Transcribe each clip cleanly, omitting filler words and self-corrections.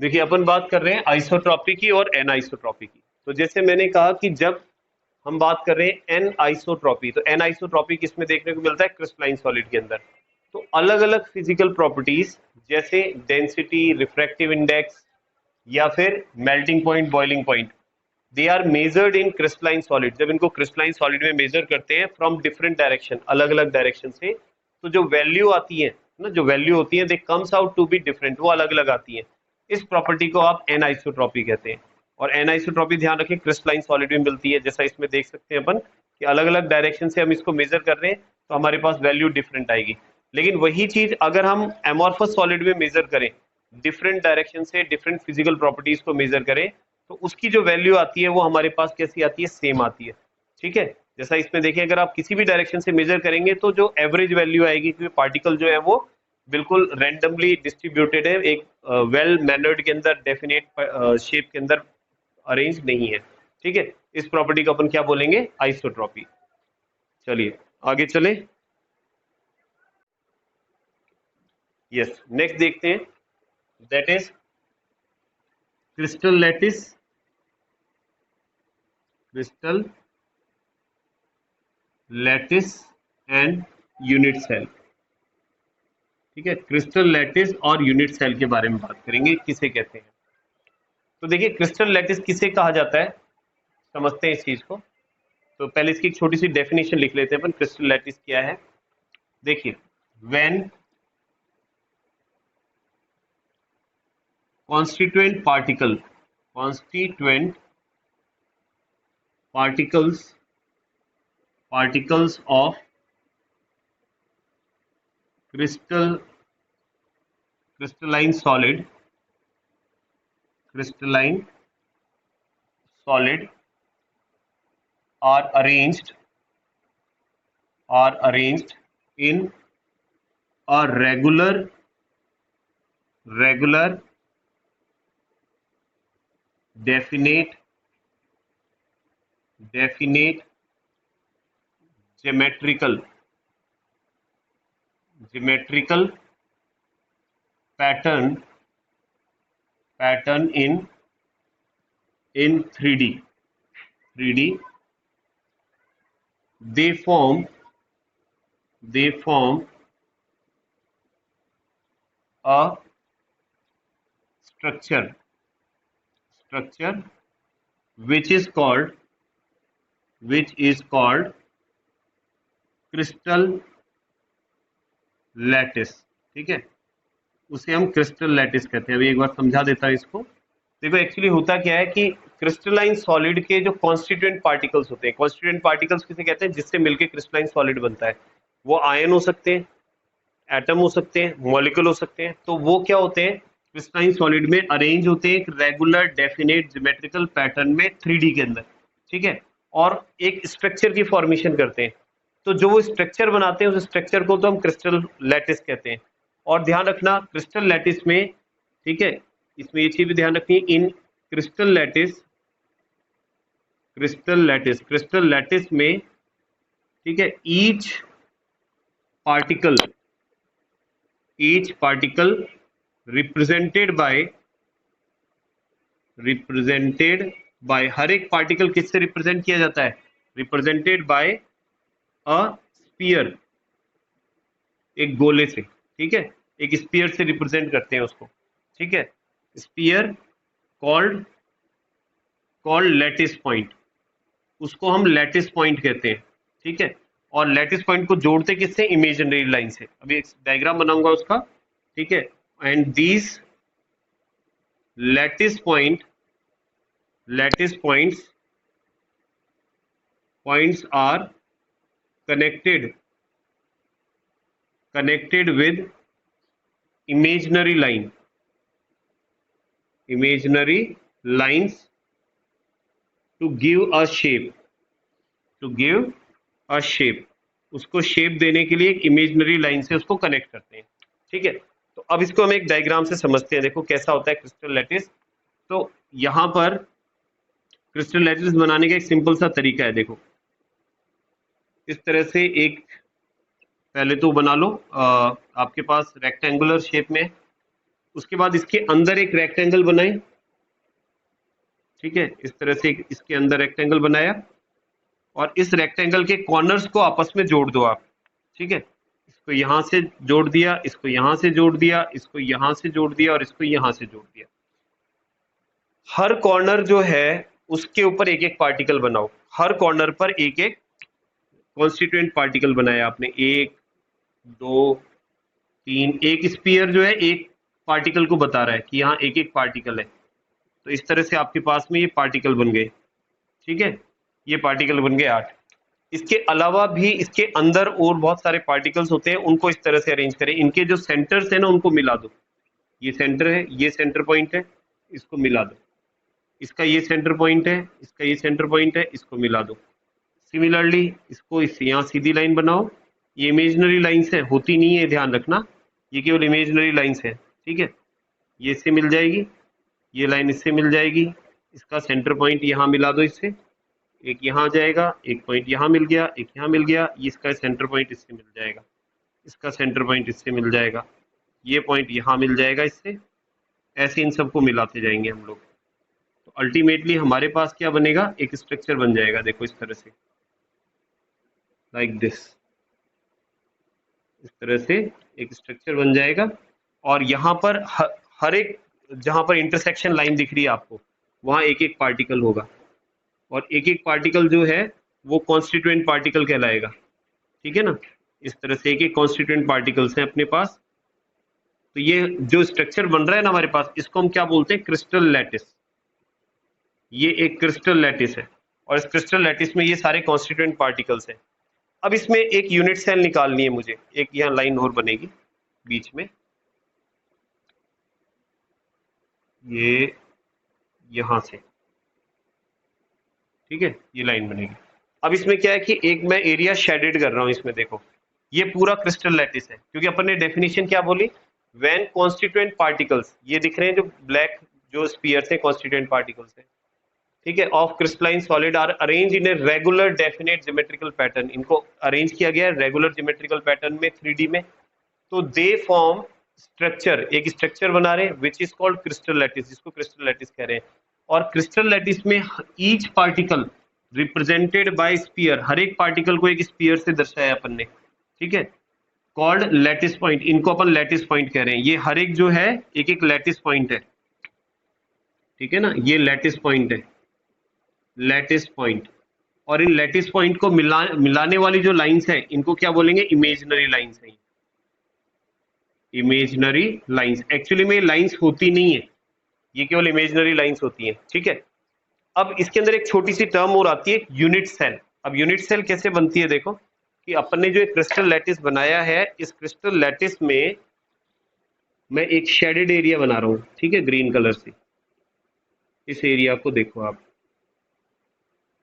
देखिए अपन बात कर रहे हैं आइसोट्रॉपी की और एनआइसोट्रॉपी की। तो जैसे मैंने कहा कि जब हम बात कर रहे हैं एन आइसोट्रॉपी, तो एन आइसोट्रॉपी किसमें देखने को मिलता है? क्रिस्टलाइन सॉलिड के अंदर। तो अलग अलग फिजिकल प्रॉपर्टीज जैसे डेंसिटी, रिफ्रैक्टिव इंडेक्स या फिर melting point, boiling point, they are measured in crystalline solid. जब इनको क्रिस्टलाइन सॉलिड में मेजर करते हैं फ्रॉम डिफरेंट डायरेक्शन, अलग अलग डायरेक्शन से, तो जो वैल्यू आती है ना, जो वैल्यू होती है, they comes out to be different, वो अलग अलग आती है। इस प्रॉपर्टी को आप एनआइसोट्रॉपी कहते हैं। और एनआइसोट्रॉपी ध्यान रखें क्रिस्टलाइन सॉलिड में मिलती है, जैसा इसमें देख सकते हैं अपन कि अलग अलग डायरेक्शन से हम इसको मेजर कर रहे हैं तो हमारे पास वैल्यू डिफरेंट आएगी। लेकिन वही चीज अगर हम एमॉर्फस सॉलिड में मेजर करें, डिफरेंट डायरेक्शन से डिफरेंट फिजिकल प्रॉपर्टीज को मेजर करें, तो उसकी जो वैल्यू आती है वो हमारे पास कैसी आती है? सेम आती है। ठीक है, जैसा इसमें देखें, अगर आप किसी भी डायरेक्शन से मेजर करेंगे तो जो एवरेज वैल्यू आएगी, क्योंकि पार्टिकल जो है वो बिल्कुल रैंडमली डिस्ट्रीब्यूटेड है, एक वेल मैनर्ड के अंदर, डेफिनेट शेप के अंदर अरेंज नहीं है। ठीक है, इस प्रॉपर्टी को अपन क्या बोलेंगे? आइसोट्रॉपी। चलिए आगे चले। यस, नेक्स्ट देखते हैं, that is crystal lattice. Crystal lattice and unit cell. ठीक है, क्रिस्टल लैटिस और यूनिट सेल के बारे में बात करेंगे, किसे कहते हैं। तो देखिए क्रिस्टल लैटिस किसे कहा जाता है, समझते हैं इस चीज को। तो पहले इसकी एक छोटी सी डेफिनेशन लिख लेते हैं अपन, क्रिस्टल लैटिस क्या है। देखिए, when constituent particle, constituent particles, particles of crystal, crystalline solid, crystalline solid are arranged, in a regular definite geometrical pattern in 3D. They form a structure which is called crystal lattice। ठीक है, उसे हम crystal lattice कहते हैं। अभी एक बार समझा देता हूं इसको। देखो एक्चुअली होता क्या है कि क्रिस्टलाइन सॉलिड के जो कॉन्स्टिट्यूएंट पार्टिकल्स होते हैं, कॉन्स्टिट्यूएंट पार्टिकल्स किसे कहते हैं? जिससे मिलकर क्रिस्टलाइन सॉलिड बनता है। वो आयन हो सकते हैं, एटम हो सकते हैं, मॉलिक्यूल हो सकते हैं। तो वो क्या होते हैं? क्रिस्टलाइन सॉलिड में अरेंज होते हैं एक रेगुलर डेफिनेट ज्योमेट्रिकल पैटर्न में 3D के अंदर। ठीक है, और एक स्ट्रक्चर की फॉर्मेशन करते हैं। तो जो वो स्ट्रक्चर बनाते हैं, उस स्ट्रक्चर को तो हम क्रिस्टल लैटिस कहते हैं। और ध्यान रखना क्रिस्टल लैटिस में, ठीक है, इसमें ये चीज भी ध्यान रखनी, इन क्रिस्टल लैटिस, क्रिस्टल लैटिस में, ठीक है, particle each particle represented bye हर एक पार्टिकल किससे रिप्रेजेंट किया जाता है? रिप्रेजेंटेड बाय अ स्पीयर, एक गोले से। ठीक है, एक स्पीयर से रिप्रेजेंट करते हैं उसको। ठीक है, स्पीयर कॉल्ड लैटिस पॉइंट, उसको हम लैटिस पॉइंट कहते हैं। ठीक है, और लैटिस पॉइंट को जोड़ते किससे? इमेजिनरी लाइन से। अभी एक डायग्राम बनाऊंगा उसका। ठीक है, and these lattice points are connected with imaginary lines to give a shape, उसको शेप देने के लिए एक इमेजिनरी लाइन से उसको कनेक्ट करते हैं। ठीक है, तो अब इसको हम एक डायग्राम से समझते हैं। देखो कैसा होता है क्रिस्टल लैटिस। तो यहां पर क्रिस्टल लैटिस बनाने का एक सिंपल सा तरीका है। देखो इस तरह से एक पहले तो बना लो, आपके पास रेक्टेंगुलर शेप में उसके बाद इसके अंदर एक रेक्टेंगल बनाए, ठीक है, इस तरह से इसके अंदर रेक्टेंगल बनाया और इस रेक्टेंगल के कॉर्नर्स को आपस में जोड़ दो आप, ठीक है। इसको यहां से जोड़ दिया, इसको यहां से जोड़ दिया, इसको यहां से जोड़ दिया और इसको यहां से जोड़ दिया। हर कॉर्नर जो है उसके ऊपर एक एक पार्टिकल बनाओ, हर कॉर्नर पर एक एक कॉन्स्टिट्यूएंट पार्टिकल बनाया आपने, 1 2 3। एक स्पीयर जो है एक पार्टिकल को बता रहा है कि यहाँ एक एक पार्टिकल है, तो इस तरह से आपके पास में ये पार्टिकल बन गए, ठीक है। ये पार्टिकल बन गए 8। इसके अलावा भी इसके अंदर और बहुत सारे पार्टिकल्स होते हैं, उनको इस तरह से अरेंज करें, इनके जो सेंटर्स है ना उनको मिला दो। ये सेंटर है, ये सेंटर पॉइंट है, इसको मिला दो। इसका ये सेंटर पॉइंट है, इसका ये सेंटर पॉइंट है, इसको मिला दो। सिमिलरली इसको यहाँ सीधी लाइन बनाओ। ये इमेजिनरी लाइन्स है, होती नहीं है, ध्यान रखना, ये केवल इमेजिनरी लाइन्स है, ठीक है। ये इससे मिल जाएगी, ये लाइन इससे मिल जाएगी, इसका सेंटर पॉइंट यहाँ मिला दो इससे, एक यहाँ जाएगा, एक पॉइंट यहाँ मिल गया, एक यहाँ मिल गया, इसका सेंटर पॉइंट इससे मिल जाएगा, इसका सेंटर पॉइंट इससे मिल जाएगा, ये पॉइंट यहाँ मिल जाएगा इससे। ऐसे इन सबको मिलाते जाएंगे हम लोग, तो अल्टीमेटली हमारे पास क्या बनेगा, एक स्ट्रक्चर बन जाएगा। देखो इस तरह से, लाइक दिस, इस तरह से एक स्ट्रक्चर बन जाएगा। और यहाँ पर हर एक जहाँ पर इंटरसेक्शन लाइन दिख रही है आपको, वहाँ एक एक पार्टिकल होगा और एक एक पार्टिकल जो है वो कॉन्स्टिट्यूएंट पार्टिकल कहलाएगा, ठीक है ना। इस तरह से एक एक कॉन्स्टिट्यूएंट पार्टिकल्स हैं अपने पास। तो ये जो स्ट्रक्चर बन रहा है ना हमारे पास, इसको हम क्या बोलते हैं, क्रिस्टल लैटिस। ये एक क्रिस्टल लैटिस है और इस क्रिस्टल लैटिस में ये सारे कॉन्स्टिट्यूएंट पार्टिकल्स हैं। अब इसमें एक यूनिट सेल निकालनी है मुझे, एक यहाँ लाइन और बनेगी बीच में, ये यहां से, ठीक है, ये लाइन बनेगी। अब इसमें क्या है कि एक मैं एरिया शेडेड कर रहा हूं इसमें, देखो ये पूरा क्रिस्टल लैटिस है, क्योंकि अपन ने डेफिनेशन क्या बोली, व्हेन कॉन्स्टिट्यूएंट पार्टिकल्स, ये दिख रहे हैं जो ब्लैक जो स्पीयर्स हैं कॉन्स्टिट्यूएंट पार्टिकल्स हैं, ठीक है, of crystalline solid are arrange in a regular definite geometrical pattern. इनको अरेंज किया गया है रेगुलर ज्योमेट्रिकल पैटर्न में 3D में, तो दे फॉर्म स्ट्रक्चर, एक स्ट्रक्चर बना रहे हैं which is called crystal lattice, जिसको क्रिस्टल लैटिस कह रहे हैं। और क्रिस्टल लैटिस में each particle represented by sphere, हर एक पार्टिकल को एक स्पीयर से दर्शाया अपन ने, ठीक है, कॉल्ड लैटिस पॉइंट। इनको अपन लैटिस पॉइंट कह रहे हैं। ये हर एक जो है एक एक लैटिस पॉइंट है, ठीक है ना, ये लैटिस पॉइंट है, लैटिस पॉइंट। और इन लैटिस पॉइंट को मिलाने वाली जो लाइंस है इनको क्या बोलेंगे, इमेजिनरी लाइंस है। इमेजिनरी लाइंस, एक्चुअली में लाइंस होती नहीं है, ये केवल इमेजिनरी लाइंस होती हैं, ठीक है। अब इसके अंदर एक छोटी सी टर्म और आती है, यूनिट सेल। अब यूनिट सेल कैसे बनती है, देखो कि अपन ने जो एक क्रिस्टल लैटिस बनाया है, इस क्रिस्टल लैटिस में मैं एक शेडेड एरिया बना रहा हूं, ठीक है, ग्रीन कलर से। इस एरिया को देखो आप,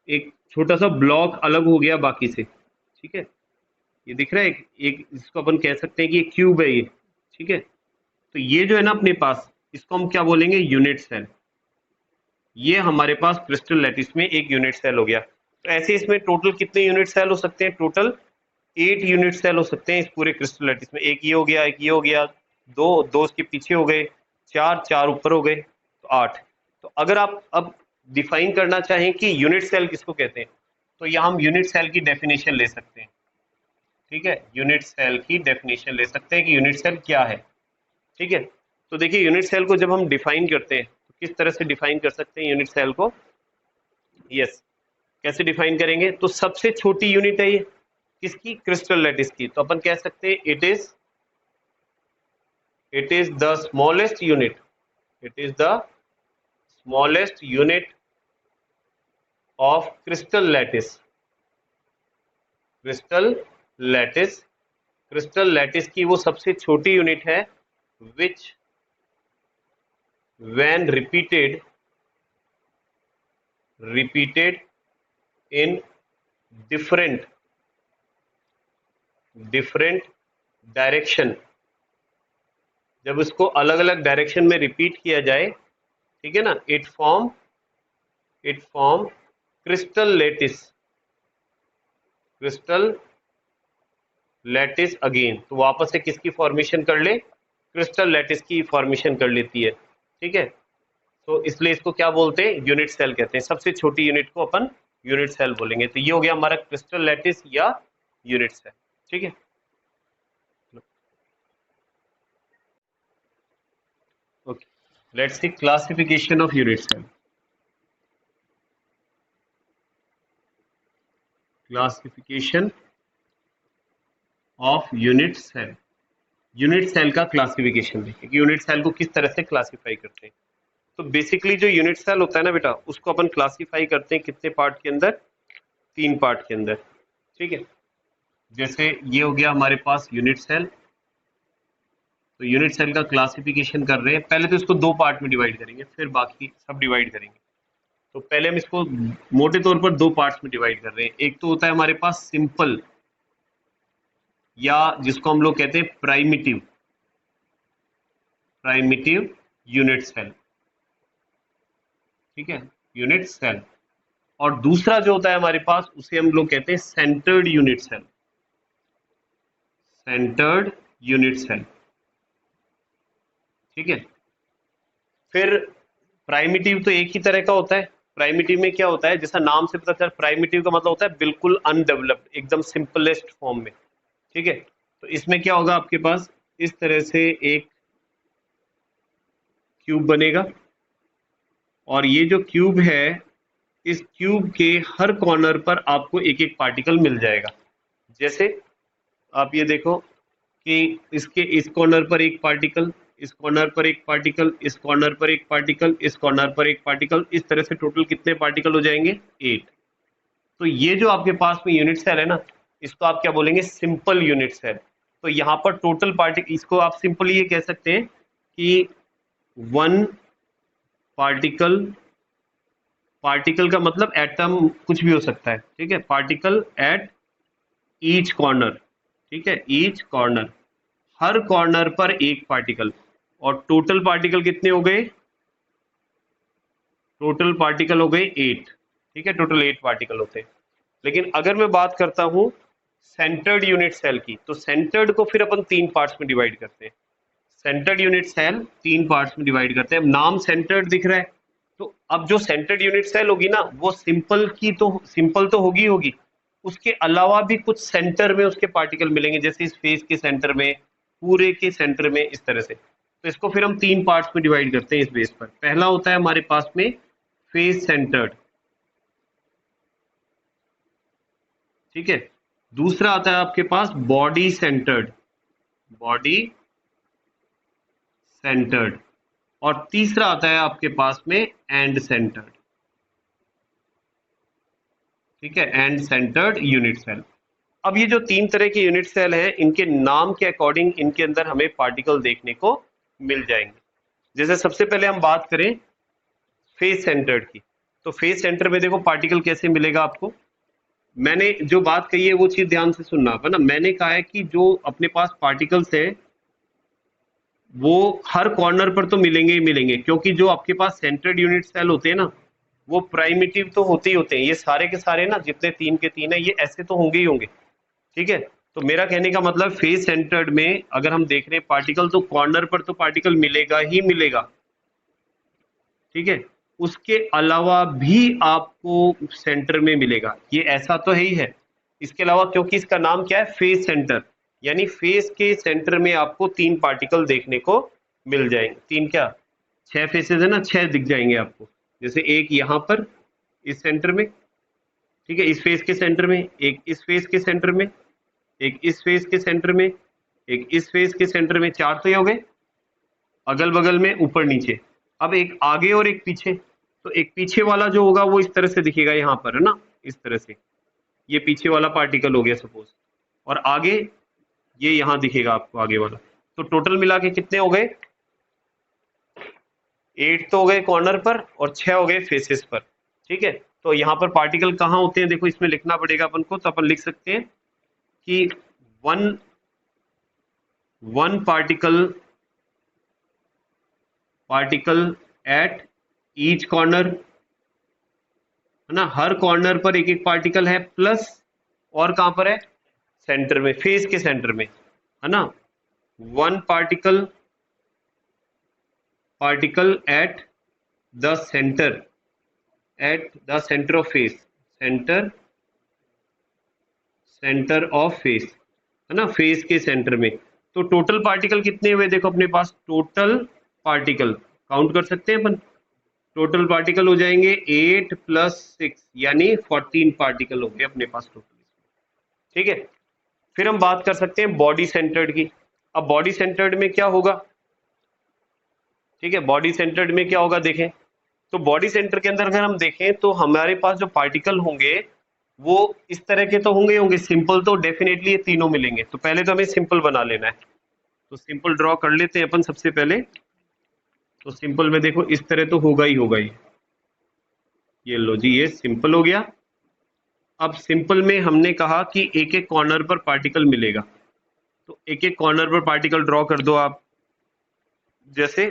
एक छोटा सा ब्लॉक अलग हो गया बाकी से, ठीक है, ये दिख रहा है, एक इसको अपन कह सकते हैं कि एक क्यूब है ये, ठीक है। तो ये जो है ना अपने पास, इसको हम क्या बोलेंगे, यूनिट सेल। ये हमारे पास क्रिस्टल लैटिस में एक यूनिट सेल हो गया। तो ऐसे इसमें टोटल कितने यूनिट सेल हो सकते हैं, टोटल 8 यूनिट सेल हो सकते हैं इस पूरे क्रिस्टल लैटिस में। एक ये हो गया, एक ये हो गया, दो उसके पीछे हो गए, चार ऊपर हो गए, तो 8। तो अगर आप अब डिफाइन करना चाहें कि यूनिट सेल किसको कहते हैं, तो यहाँ हम यूनिट सेल की डेफिनेशन ले सकते हैं, ठीक है, यूनिट सेल की डेफिनेशन ले सकते हैं कि यूनिट सेल क्या है, ठीक है। तो देखिए यूनिट सेल को जब हम डिफाइन करते हैं तो किस तरह से डिफाइन कर सकते हैं यूनिट सेल को, यस, कैसे डिफाइन करेंगे, तो सबसे छोटी यूनिट है ये किसकी, क्रिस्टल लैटिस की, तो अपन कह सकते हैं it is the smallest unit, it is the smallest unit of crystal lattice. Crystal lattice, crystal lattice की वो सबसे छोटी यूनिट है which when repeated in different direction, जब उसको अलग अलग डायरेक्शन में रिपीट किया जाए, ठीक है ना, it form crystal lattice again. तो वापस से किसकी फॉर्मेशन कर ले, क्रिस्टल लैटिस की फॉर्मेशन कर लेती है। ठीक है, तो इसलिए इसको क्या बोलते हैं, यूनिट सेल कहते हैं। सबसे छोटी यूनिट को अपन यूनिट सेल बोलेंगे। तो ये हो गया हमारा क्रिस्टल लैटिस या यूनिट सेल। ठीक है, okay, let's see classification of unit cell. Classification of unit cell. Unit cell का क्लासिफिकेशन देखिए कि यूनिट सेल को किस तरह से क्लासिफाई करते हैं। तो बेसिकली जो यूनिट सेल होता है ना बेटा, उसको अपन क्लासिफाई करते हैं कितने पार्ट के अंदर, 3 पार्ट के अंदर। ठीक है, जैसे ये हो गया हमारे पास यूनिट सेल। तो यूनिट सेल का क्लासिफिकेशन कर रहे हैं, पहले तो इसको 2 पार्ट में डिवाइड करेंगे, फिर बाकी सब डिवाइड करेंगे। तो पहले हम इसको मोटे तौर पर 2 पार्ट्स में डिवाइड कर रहे हैं। एक तो होता है हमारे पास सिंपल, या जिसको हम लोग कहते हैं प्राइमिटिव, प्राइमिटिव यूनिट सेल। ठीक है, यूनिट सेल। और दूसरा जो होता है हमारे पास, उसे हम लोग कहते हैं centred unit cell, centred unit cell. ठीक है, फिर प्राइमिटिव तो एक ही तरह का होता है। प्राइमिटिव में क्या होता है, जैसा नाम से पता चला, प्राइमिटिव का मतलब होता है बिल्कुल अनडेवलप्ड, एकदम सिंपलेस्ट फॉर्म में। ठीक है, तो इसमें क्या होगा आपके पास, इस तरह से एक क्यूब बनेगा, और ये जो क्यूब है, इस क्यूब के हर कॉर्नर पर आपको एक एक पार्टिकल मिल जाएगा। जैसे आप ये देखो कि इसके इस कॉर्नर पर एक पार्टिकल, इस कॉर्नर पर एक पार्टिकल, इस कॉर्नर पर एक पार्टिकल, इस कॉर्नर पर एक पार्टिकल, इस तरह से टोटल कितने पार्टिकल हो जाएंगे, 8। तो ये जो आपके पास में यूनिट सेल है ना, इसको आप क्या बोलेंगे, सिंपल यूनिट सेल। तो यहाँ पर टोटल पार्टिकल, इसको आप सिंपली ये कह सकते हैं कि 1 पार्टिकल, पार्टिकल का मतलब एटम कुछ भी हो सकता है। ठीक है, पार्टिकल एट ईच कॉर्नर। ठीक है, ईच कॉर्नर, हर कॉर्नर पर एक पार्टिकल। और टोटल पार्टिकल कितने हो गए, टोटल पार्टिकल हो गए 8। ठीक है, टोटल 8 पार्टिकल होते हैं। लेकिन अगर मैं बात करता हूं सेंटर्ड यूनिट सेल की, तो सेंटर्ड को फिर अपन 3 पार्ट्स में डिवाइड करते हैं। सेंटर्ड यूनिट सेल 3 पार्ट्स में डिवाइड करते हैं। नाम सेंटर्ड दिख रहा है, तो अब जो सेंटर्ड यूनिट सेल होगी ना, वो सिंपल तो होगी होगी, उसके अलावा भी कुछ सेंटर में उसके पार्टिकल मिलेंगे, जैसे इस फेस के सेंटर में, पूरे के सेंटर में, इस तरह से। तो इसको फिर हम 3 पार्ट्स में डिवाइड करते हैं इस बेस पर। पहला होता है हमारे पास में फेस सेंटर्ड। ठीक है, दूसरा आता है आपके पास बॉडी सेंटर्ड, बॉडी सेंटर्ड। और तीसरा आता है आपके पास में एंड सेंटर्ड। ठीक है, एंड सेंटर्ड यूनिट सेल। अब ये जो 3 तरह के यूनिट सेल हैं, इनके नाम के अकॉर्डिंग इनके अंदर हमें पार्टिकल देखने को मिल जाएंगे। जैसे सबसे पहले हम बात करें फेस सेंटर्ड की, तो फेस सेंटर में देखो पार्टिकल कैसे मिलेगा आपको। मैंने जो बात कही है वो चीज ध्यान से सुनना है ना। मैंने कहा है कि जो अपने पास पार्टिकल्स है वो हर कॉर्नर पर तो मिलेंगे ही मिलेंगे, क्योंकि जो आपके पास सेंटर्ड यूनिट सेल होते हैं ना, वो प्राइमिटिव तो होते ही होते हैं। ये सारे के सारे ना, जितने 3 के 3 है, ये ऐसे तो होंगे ही होंगे। ठीक है, तो मेरा कहने का मतलब फेस सेंटर्ड में अगर हम देख रहे हैं पार्टिकल, तो कॉर्नर पर तो पार्टिकल मिलेगा ही मिलेगा। ठीक है, उसके अलावा भी आपको सेंटर में मिलेगा, ये ऐसा तो है ही है। इसके अलावा, क्योंकि इसका नाम क्या है, फेस सेंटर, यानी फेस के सेंटर में आपको 3 पार्टिकल देखने को मिल जाएंगे। 3 क्या, 6 फेसेस है ना, 6 दिख जाएंगे आपको। जैसे एक यहाँ पर इस सेंटर में, ठीक है, इस फेस के सेंटर में, एक इस फेस के सेंटर में, एक इस फेस के सेंटर में, एक इस फेस के सेंटर में। 4 तो ये हो गए, अगल बगल में, ऊपर नीचे। अब एक आगे और एक पीछे। तो एक पीछे वाला जो होगा वो इस तरह से दिखेगा यहाँ पर, है ना, इस तरह से। ये पीछे वाला पार्टिकल हो गया सपोज, और आगे ये यहाँ दिखेगा आपको, आगे वाला। तो टोटल मिला के कितने हो गए, 8 तो हो गए कॉर्नर पर, और 6 हो गए फेसेस पर। ठीक है, तो यहाँ पर पार्टिकल कहाँ होते हैं, देखो इसमें लिखना पड़ेगा अपन को। तो अपन लिख सकते हैं कि one particle at each corner, है ना, हर कॉर्नर पर एक एक पार्टिकल है, प्लस और कहां पर है, सेंटर में, फेस के सेंटर में, है ना, 1 particle particle at the centre, at the centre of face, centre of face, है ना, फेस के सेंटर में। तो टोटल पार्टिकल कितने हुए देखो अपने पास, टोटल पार्टिकल काउंट कर सकते हैं अपन। टोटल पार्टिकल हो जाएंगे 8 + 6 यानी 14 पार्टिकल हो गए अपने पास टोटल। ठीक है, फिर हम बात कर सकते हैं बॉडी सेंटर्ड की। अब बॉडी सेंटर्ड में क्या होगा, ठीक है, बॉडी सेंटर्ड में क्या होगा देखें, तो बॉडी सेंटर के अंदर अगर हम देखें तो हमारे पास जो पार्टिकल होंगे वो इस तरह के तो होंगे होंगे सिंपल, तो डेफिनेटली ये तीनों मिलेंगे। तो पहले तो हमें सिंपल बना लेना है, तो सिंपल ड्रॉ कर लेते हैं अपन सबसे पहले। तो सिंपल में देखो इस तरह तो होगा ही होगा ये लो जी, ये सिंपल हो गया। अब सिंपल में हमने कहा कि एक एक कॉर्नर पर पार्टिकल मिलेगा, तो एक एक कॉर्नर पर पार्टिकल ड्रॉ कर दो आप। जैसे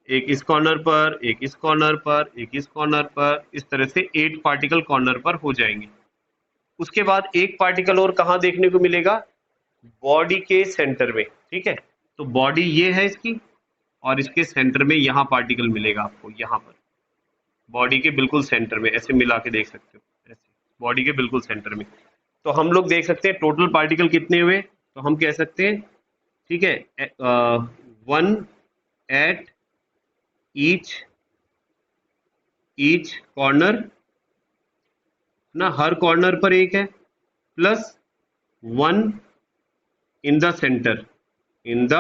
एक इस कॉर्नर पर, एक इस कॉर्नर पर, एक इस कॉर्नर पर, इस तरह से 8 पार्टिकल कॉर्नर पर हो जाएंगे। उसके बाद एक पार्टिकल और कहाँ देखने को मिलेगा, बॉडी के सेंटर में। ठीक है, तो बॉडी ये है इसकी, और इसके सेंटर में यहाँ पार्टिकल मिलेगा आपको, यहाँ पर बॉडी के बिल्कुल सेंटर में, ऐसे मिला के देख सकते हो, ऐसे बॉडी के बिल्कुल सेंटर में। तो हम लोग देख सकते हैं टोटल पार्टिकल कितने हुए, तो हम कह सकते हैं, ठीक है, 1 एट ईच कॉर्नर ना, हर कॉर्नर पर एक है, plus 1 in the centre, in the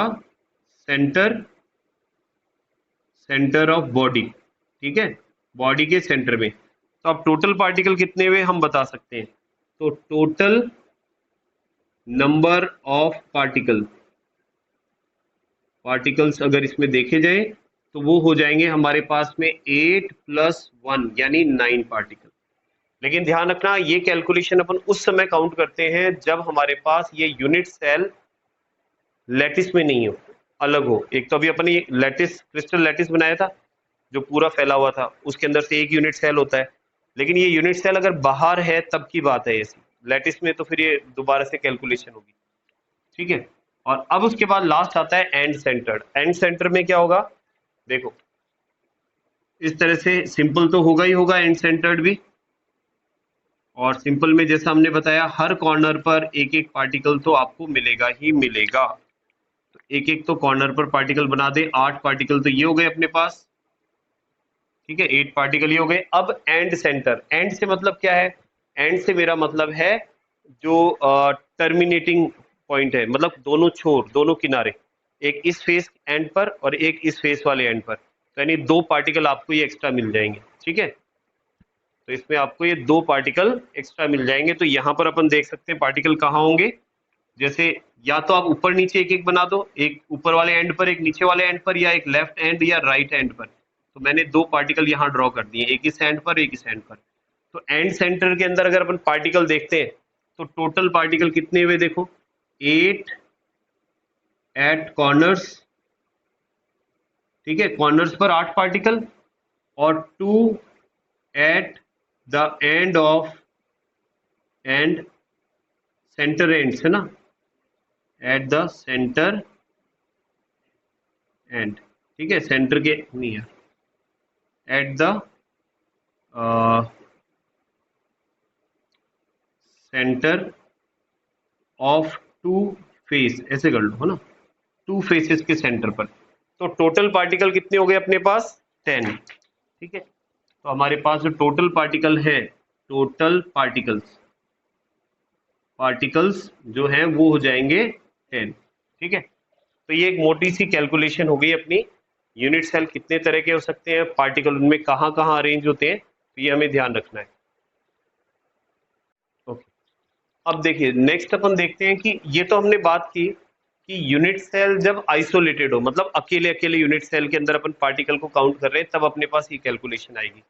centre of body. ठीक है, बॉडी के सेंटर में। तो अब टोटल पार्टिकल कितने हुए हम बता सकते हैं, तो टोटल नंबर ऑफ पार्टिकल्स अगर इसमें देखे जाए तो वो हो जाएंगे हमारे पास में 8 + 1 यानी 9 पार्टिकल। लेकिन ध्यान रखना ये कैलकुलेशन अपन उस समय काउंट करते हैं जब हमारे पास ये यूनिट सेल लैटिस में नहीं हो, अलग हो। एक तो अभी अपन ये लैटिस, क्रिस्टल लैटिस बनाया था जो पूरा फैला हुआ था, उसके अंदर से एक यूनिट सेल होता है। लेकिन ये यूनिट सेल अगर बाहर है तब की बात है ऐसी, लैटिस में तो फिर ये दोबारा से कैलकुलेशन होगी। ठीक है, और अब उसके बाद लास्ट आता है एंड सेंटर्ड। एंड सेंटर में क्या होगा देखो, इस तरह से सिंपल तो होगा ही होगा एंड सेंटर्ड भी, और सिंपल में जैसा हमने बताया हर कॉर्नर पर एक एक पार्टिकल तो आपको मिलेगा ही मिलेगा। तो एक एक तो कॉर्नर पर पार्टिकल बना दे, 8 पार्टिकल तो ये हो गए अपने पास। ठीक है, 8 पार्टिकल ये हो गए। अब एंड सेंटर, एंड से मतलब क्या है, एंड से मेरा मतलब है जो टर्मिनेटिंग पॉइंट है, मतलब दोनों छोर, दोनों किनारे, एक इस फेस एंड पर और एक इस फेस वाले एंड पर, तो यानी 2 पार्टिकल आपको ये एक्स्ट्रा मिल जाएंगे। ठीक है, तो इसमें आपको ये 2 पार्टिकल एक्स्ट्रा मिल जाएंगे। तो यहाँ पर अपन देख सकते हैं पार्टिकल कहाँ होंगे, जैसे या तो आप ऊपर नीचे एक एक बना दो, एक ऊपर वाले एंड पर, एक नीचे वाले एंड पर, या एक लेफ्ट एंड या राइट एंड पर। तो मैंने 2 पार्टिकल यहाँ ड्रॉ कर दिए, एक इस एंड पर, एक इस एंड पर। तो एंड सेंटर के अंदर अगर अपन पार्टिकल देखते हैं तो टोटल पार्टिकल कितने हुए देखो, 8 एट कॉर्नर्स। ठीक है, कॉर्नर्स पर 8 पार्टिकल, और 2 at the end centre ends, है ना, एट द सेंटर एंड। ठीक है, सेंटर के नहीं है, at the centre of 2 face, ऐसे कर लो, है ना, 2 फेसेस के सेंटर पर। तो टोटल पार्टिकल कितने हो गए अपने पास, 10। ठीक है, तो हमारे पास जो टोटल पार्टिकल है, टोटल पार्टिकल्स जो हैं वो हो जाएंगे 10। ठीक है, तो ये एक मोटी सी कैलकुलेशन हो गई अपनी, यूनिट सेल कितने तरह के हो सकते हैं, पार्टिकल उनमें कहाँ कहाँ अरेंज होते हैं, तो ये हमें ध्यान रखना है। ओके, अब देखिए नेक्स्ट अपन देखते हैं कि ये तो हमने बात की कि यूनिट सेल जब आइसोलेटेड हो, मतलब अकेले अकेले यूनिट सेल के अंदर अपन पार्टिकल को काउंट कर रहे हैं, तब अपने पास ये कैलकुलेशन आएगी।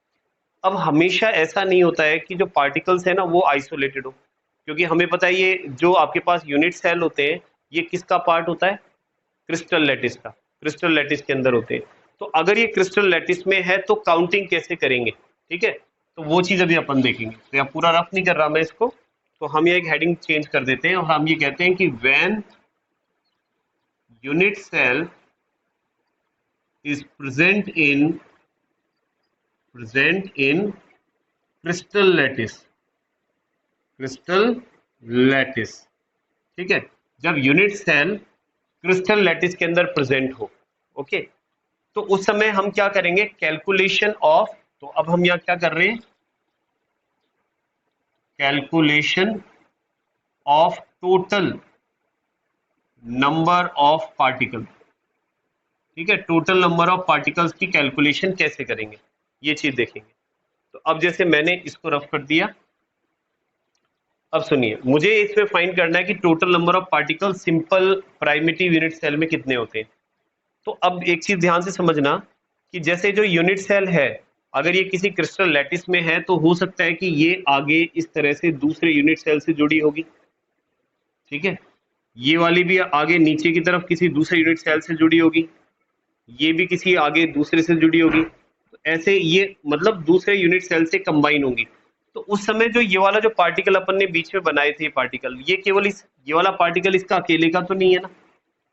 अब हमेशा ऐसा नहीं होता है कि जो पार्टिकल्स है ना वो आइसोलेटेड हो, क्योंकि हमें पता है ये जो आपके पास यूनिट सेल होते हैं ये किसका पार्ट होता है, क्रिस्टल लैटिस का, क्रिस्टल लैटिस के अंदर होते हैं। तो अगर ये क्रिस्टल लैटिस में है तो काउंटिंग कैसे करेंगे, ठीक है, तो वो चीज अभी अपन देखेंगे। तो यहाँ पूरा रफ नहीं कर रहा मैं इसको, तो हम ये एक हेडिंग चेंज कर देते हैं और हम ये कहते हैं कि when unit cell is present in crystal lattice, ठीक है, जब यूनिट सेल क्रिस्टल लैटिस के अंदर प्रेजेंट हो, ओके, तो उस समय हम क्या करेंगे, कैलकुलेशन ऑफ, तो अब हम यहाँ क्या कर रहे हैं, calculation of total number of particle, ठीक है, टोटल नंबर ऑफ पार्टिकल्स की कैलकुलेशन कैसे करेंगे ये चीज देखेंगे। तो अब जैसे मैंने इसको रफ कर दिया, अब सुनिए, मुझे इसमें फाइंड करना है कि total number of particle simple primitive unit cell में कितने होते हैं। तो अब एक चीज ध्यान से समझना कि जैसे जो यूनिट सेल है, अगर ये किसी क्रिस्टल लैटिस में है तो हो सकता है कि ये आगे इस तरह से दूसरे यूनिट सेल से जुड़ी होगी, ठीक है, ये वाली भी आगे नीचे की तरफ किसी दूसरे यूनिट सेल से जुड़ी होगी, ये भी किसी आगे दूसरे से जुड़ी होगी, तो ऐसे ये मतलब दूसरे यूनिट सेल से कंबाइन होंगी। तो उस समय जो ये वाला जो पार्टिकल अपन ने बीच में बनाए थे पार्टिकल, ये केवल ये वाला पार्टिकल इसका अकेले का तो नहीं है ना,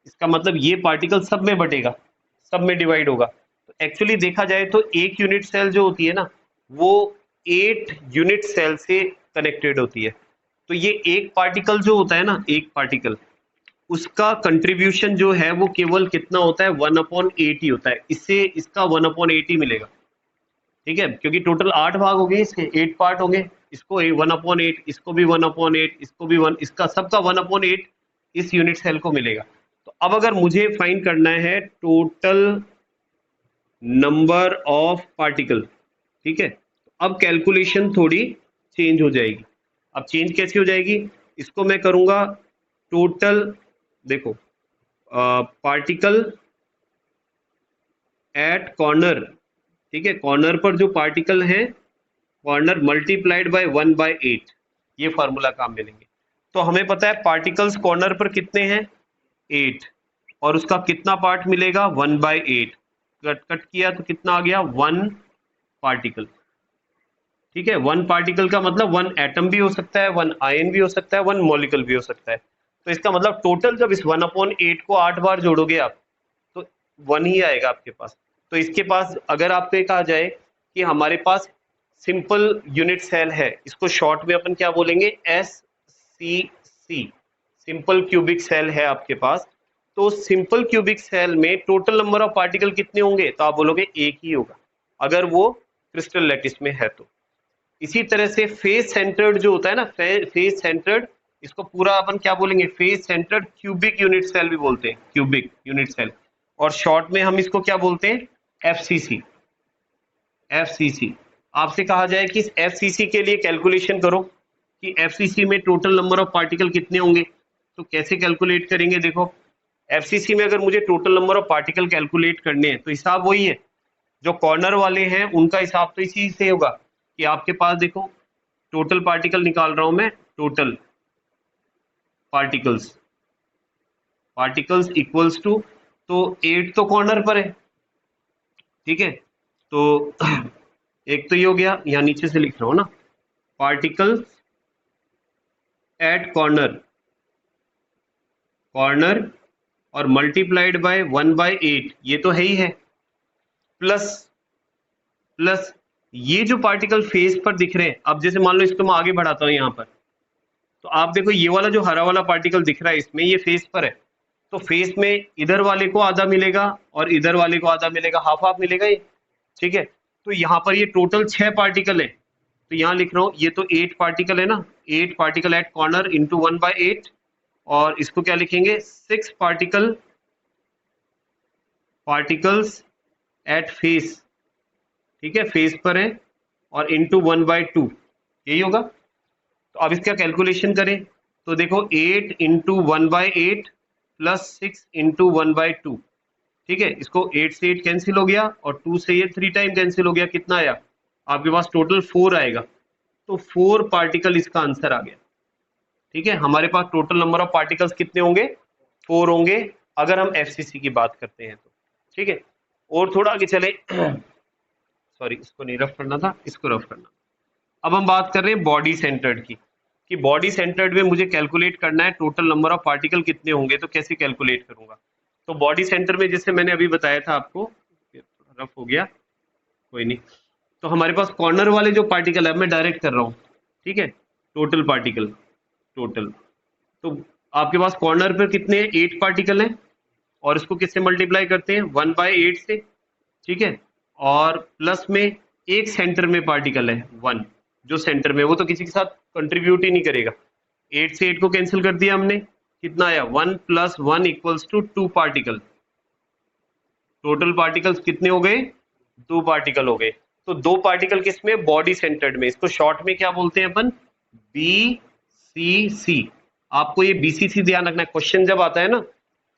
इसका मतलब ये पार्टिकल सब में बटेगा, सब में डिवाइड होगा। तो एक्चुअली देखा जाए तो एक यूनिट सेल जो होती है ना, वो 8 यूनिट सेल से कनेक्टेड होती है। तो ये एक पार्टिकल जो होता है ना, एक पार्टिकल, उसका कंट्रीब्यूशन जो है वो केवल कितना होता है, 1/8 ही होता है, इससे इसका 1/8 ही मिलेगा, ठीक है, क्योंकि टोटल 8 भाग हो गए, इसके 8 पार्ट होंगे, इसको 1/8, इसको भी 1/8, इसको भी 1, इसका सबका 1/8 इस यूनिट सेल को मिलेगा। तो अब अगर मुझे फाइंड करना है टोटल नंबर ऑफ पार्टिकल, ठीक है, तो अब कैलकुलेशन थोड़ी चेंज हो जाएगी। अब चेंज कैसे हो जाएगी, इसको मैं करूंगा टोटल, देखो, पार्टिकल एट कॉर्नर, ठीक है, कॉर्नर पर जो पार्टिकल है, कॉर्नर मल्टीप्लाइड बाय 1/8, ये फार्मूला काम में लेंगे। तो हमें पता है पार्टिकल्स कॉर्नर पर कितने हैं, 8, और उसका कितना पार्ट मिलेगा, 1/8, कट किया तो कितना आ गया, 1 पार्टिकल, ठीक है, 1 पार्टिकल का मतलब 1 एटम भी हो सकता है, 1 आयन भी हो सकता है, 1 मॉलिक्यूल भी हो सकता है। तो इसका मतलब टोटल जब इस 1/8 को 8 बार जोड़ोगे आप, तो 1 ही आएगा आपके पास। तो इसके पास अगर आपको कहा जाए कि हमारे पास सिंपल यूनिट सेल है, इसको शॉर्ट में अपन क्या बोलेंगे, SCC, सिंपल क्यूबिक सेल है आपके पास, तो सिंपल क्यूबिक सेल में टोटल नंबर ऑफ पार्टिकल कितने होंगे, तो आप बोलोगे एक ही होगा, अगर वो क्रिस्टल लैटिस में है तो। इसी तरह से फेस सेंटर्ड जो होता है ना, फेस सेंटर्ड, इसको पूरा अपन क्या बोलेंगे, face centred cubic unit cell भी बोलते हैं, क्यूबिक यूनिट सेल, और शॉर्ट में हम इसको क्या बोलते हैं, FCC। FCC, आपसे कहा जाए कि इस FCC के लिए कैलकुलेशन करो कि FCC में टोटल नंबर ऑफ पार्टिकल कितने होंगे, तो कैसे कैलकुलेट करेंगे, देखो, FCC में अगर मुझे total number of particle calculate करने हैं तो हिसाब वही है, जो कॉर्नर वाले हैं उनका हिसाब तो इसी से होगा कि आपके पास देखो, टोटल पार्टिकल निकाल रहा हूं मैं, total particles, particles equals to, तो 8 तो कॉर्नर पर है, ठीक है, तो एक तो ये हो गया, यहां नीचे से लिख रहा हूं ना, पार्टिकल्स एट कॉर्नर, कॉर्नर और मल्टीप्लाइड बाय 1/8, ये तो है ही है, प्लस प्लस ये जो पार्टिकल फेस पर दिख रहे हैं, अब जैसे मान लो इसको मैं आगे बढ़ाता हूं यहां पर, तो आप देखो ये वाला जो हरा वाला पार्टिकल दिख रहा है इसमें, ये फेस पर है, तो फेस में इधर वाले को आधा मिलेगा और इधर वाले को आधा मिलेगा, हाफ हाफ मिलेगा ये, ठीक है। तो यहाँ पर ये टोटल 6 पार्टिकल है, तो यहाँ लिख रहा हूँ, ये तो 8 पार्टिकल है ना, 8 पार्टिकल एट कॉर्नर इंटू 1/8, और इसको क्या लिखेंगे, 6 पार्टिकल्स एट फेस, ठीक है, फेस पर है, और इंटू 1/2, यही होगा। तो अब इसका कैलकुलेशन करें, तो देखो 8 इंटू 1/8 प्लस 6 इंटू 1/2, ठीक है, इसको 8 से 8 कैंसिल हो गया और 2 से ये 3 टाइम कैंसिल हो गया, कितना आया आपके पास, टोटल 4 आएगा, तो 4 पार्टिकल इसका आंसर आ गया, ठीक है। हमारे पास टोटल नंबर ऑफ पार्टिकल्स कितने होंगे, 4 होंगे, अगर हम FCC की बात करते हैं तो, ठीक है। और थोड़ा आगे चले, सॉरी इसको नहीं रफ करना था, इसको रफ करना। अब हम बात कर रहे हैं बॉडी सेंटर्ड की, कि बॉडी सेंटर्ड में मुझे कैलकुलेट करना है टोटल नंबर ऑफ पार्टिकल कितने होंगे, तो कैसे कैलकुलेट करूंगा। तो बॉडी सेंटर में जैसे मैंने अभी बताया था आपको, रफ हो गया, कोई नहीं। तो हमारे पास कॉर्नर वाले जो पार्टिकल है मैं डायरेक्ट कर रहा हूँ, ठीक है, टोटल पार्टिकल, टोटल। तो आपके पास कॉर्नर पर कितने 8 पार्टिकल हैं, और इसको किससे मल्टीप्लाई करते हैं 1/8 से, ठीक है। और प्लस में एक सेंटर में पार्टिकल है 1, जो सेंटर में, वो तो किसी के साथ कंट्रीब्यूट ही नहीं करेगा। 8 से 8 को कैंसिल कर दिया हमने, कितना आया 1 + 1 = 2 पार्टिकल। टोटल पार्टिकल्स कितने हो गए, 2 पार्टिकल हो गए। तो 2 पार्टिकल किसमें, बॉडी सेंटर्ड में। इसको शॉर्ट में क्या बोलते हैं अपन, BCC। आपको ये BCC ध्यान रखना है, क्वेश्चन जब आता है ना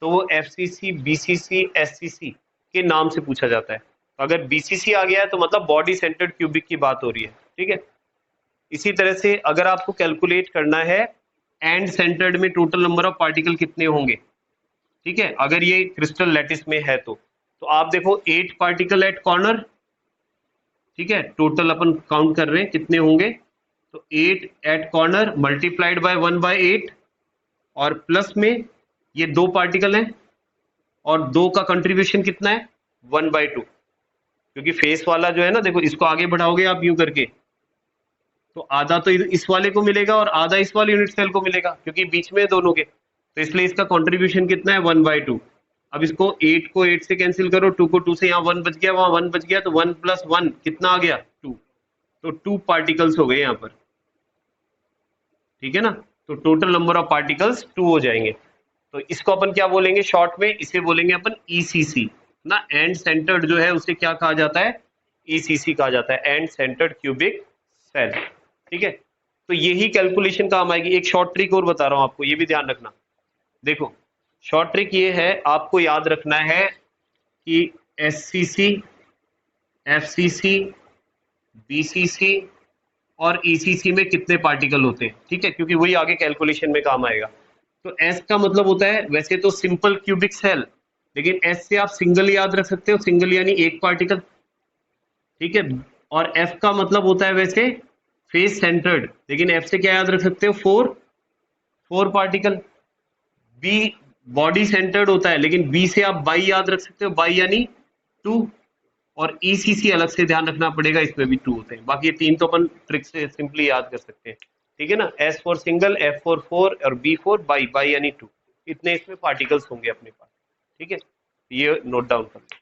तो वो FCC, BCC, SCC के नाम से पूछा जाता है। तो अगर BCC आ गया है तो मतलब बॉडी सेंटर्ड क्यूबिक की बात हो रही है, ठीक है। इसी तरह से अगर आपको कैलकुलेट करना है एंड सेंटर्ड में टोटल नंबर ऑफ पार्टिकल कितने होंगे, ठीक है, अगर ये क्रिस्टल लैटिस में है तो आप देखो 8 पार्टिकल एट कॉर्नर, ठीक है, टोटल अपन काउंट कर रहे हैं कितने होंगे। तो 8 एट कॉर्नर मल्टीप्लाइड बाय 1/8, और प्लस में ये 2 पार्टिकल हैं, और 2 का कंट्रीब्यूशन कितना है 1/2, क्योंकि फेस वाला जो है ना, देखो इसको आगे बढ़ाओगे आप यूं करके तो आधा तो इस वाले को मिलेगा और आधा इस वाले यूनिट सेल को मिलेगा, क्योंकि बीच में है दोनों के। तो इसलिए इसका कंट्रीब्यूशन कितना है 1/2। अब इसको 8 को 8 से कैंसिल करो, 2 को 2 से, यहाँ 1 बच गया, वहां 1 बच गया, तो 1 + 1 कितना आ गया 2। तो 2 पार्टिकल्स हो गए यहाँ पर, ठीक है ना। तो टोटल नंबर ऑफ पार्टिकल्स 2 हो जाएंगे। तो इसको अपन क्या बोलेंगे शॉर्ट में, इसे बोलेंगे अपन ECC ना, एंड सेंटर्ड जो है उसे क्या कहा जाता है, ECC कहा जाता है, एंड सेंटर्ड क्यूबिक सेल, ठीक है। तो यही कैलकुलेशन काम आएगी। एक शॉर्ट ट्रिक और बता रहा हूं आपको, ये भी ध्यान रखना। देखो शॉर्ट ट्रिक ये है, आपको याद रखना है कि SCC, FCC, BCC और ECC में कितने पार्टिकल होते हैं, ठीक है, क्योंकि वही आगे कैलकुलेशन में काम आएगा। तो S का मतलब होता है वैसे तो सिंपल क्यूबिक सेल, लेकिन S से आप सिंगल याद रख सकते हो, सिंगल यानी एक पार्टिकल, ठीक है। और F का मतलब होता है वैसे फेस सेंटर्ड, लेकिन F से क्या याद रख सकते हो 4 पार्टिकल। B बॉडी सेंटर्ड होता है, लेकिन B से आप बाई याद रख सकते हो, बाई यानी 2। और ECC अलग से ध्यान रखना पड़ेगा, इसमें भी 2 होते हैं। बाकी ये 3 तो अपन ट्रिक से सिंपली याद कर सकते हैं, ठीक है ना। S for single, F for 4 और B फॉर बाई यानी 2। इतने इसमें पार्टिकल्स होंगे अपने पास, ठीक है। ये नोट डाउन कर लो।